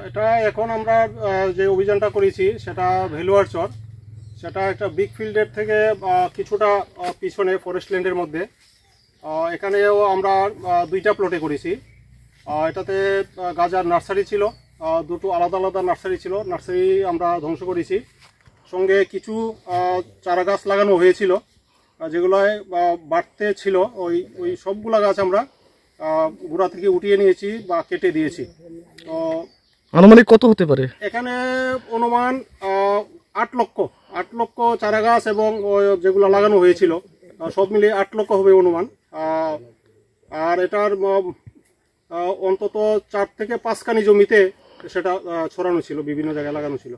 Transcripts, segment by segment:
এটা এখন আমরা যে অভিযানটা করেছি সেটা ভেলুয়ার চর, সেটা একটা বিগ ফিল্ডের থেকে কিছুটা পিছনে ফরেস্ট ল্যান্ডের মধ্যে। এখানেও আমরা 2টা প্লটে করেছি। এটাতে গাজার নার্সারি ছিল, 2টো আলাদা আলাদা নার্সারি ছিল, নার্সারি আমরা ধ্বংস করেছি। সঙ্গে কিছু চারা গাছ লাগানো হয়েছিল যেগুলোয় বাড়তে ছিল, ওই সবগুলা গাছ আমরা গোড়া থেকে উঠিয়ে নিয়েছি বা কেটে দিয়েছি। তো আনুমানিক কত হতে পারে? এখানে অনুমান 8 লক্ষ চারা গাছ এবং যেগুলো লাগানো হয়েছিল সব মিলিয়ে 8 লক্ষ হবে অনুমান। আর এটার অন্তত 4 থেকে 5 কানি জমিতে সেটা ছড়ানো ছিল, বিভিন্ন জায়গায় লাগানো ছিল।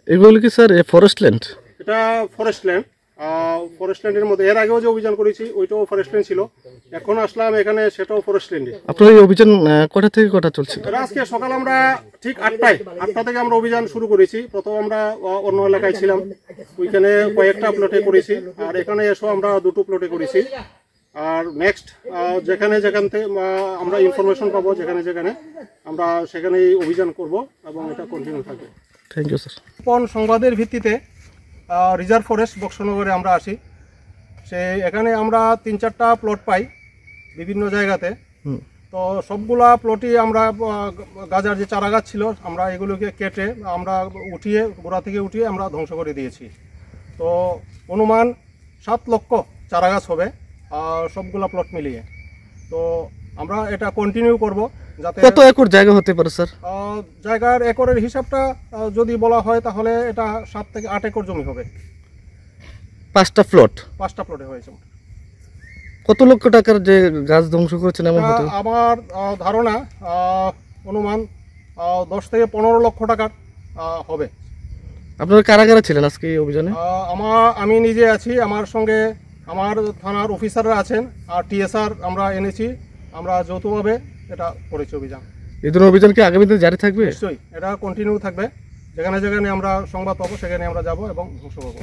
এগুলো কি স্যার ফরেস্ট ল্যান্ড? এটা ফরেস্ট ল্যান্ড। ফরেস্ট ল্যান্ডের মধ্যে এর আগেও যে অভিযান করেছি ওইটাও ফরেস্ট ল্যান্ড ছিল, এখন আসলাম এখানে সেটাও ফরেস্ট ল্যান্ডে। আপনার এই অভিযান কটা থেকে কটা চলছে? আজকে সকাল আমরা ঠিক 8টা থেকে আমরা অভিযান শুরু করেছি। প্রথম আমরা অন্য এলাকায় ছিলাম, ওইখানে কয়েকটা প্লটে করেছি, আর এখানে এসেও আমরা 2টো প্লটে করেছি। আর নেক্সট যেখানে থেকে আমরা ইনফরমেশন পাবো, যেখানে আমরা সেখানেই অভিযান করব এবং এটা কন্টিনিউ থাকবে। Thank you sir. কোন সংবাদের ভিত্তিতে রিজার্ভ ফরেস্ট বক্সনগরে আমরা আসি, এখানে আমরা 3-4টা প্লট পাই বিভিন্ন জায়গাতে। তো সবগুলা প্লটই আমরা গাজার যে চারা গাছ ছিল আমরা এগুলোকে কেটে আমরা গোড়া থেকে উঠিয়ে আমরা ধ্বংস করে দিয়েছি। তো অনুমান 7 লক্ষ চারা গাছ হবে সবগুলা প্লট মিলিয়ে। তো আমরা এটা কন্টিনিউ করব। যাতে কত একর জায়গা হতে পারে স্যার? জায়গার একরের হিসাবটা যদি বলা হয় তাহলে এটা 7 থেকে 8 একর জমি হবে। 5টা প্লটে হয়েছে। কত লক্ষ টাকার যে গাছ ধ্বংস করেছেন এমন হতে? আমার ধারণা অনুমান 10 থেকে 15 লক্ষ টাকার হবে। আপনারা কারা কারা ছিলেন আজকে এই অভিযানে? আমি নিজে আছি, আমার সঙ্গে আমার থানার অফিসাররা আছেন, আর টিএসআর আমরা এনেছি। আমরা যৌথভাবে এটা করেছি অভিযান। এই ধরনের অভিযান কি আগামীতে জারি থাকবে? নিশ্চয়ই এটা কন্টিনিউ থাকবে। যেখানে আমরা সংবাদ পাবো সেখানে আমরা যাব এবং ধ্বংস করবো।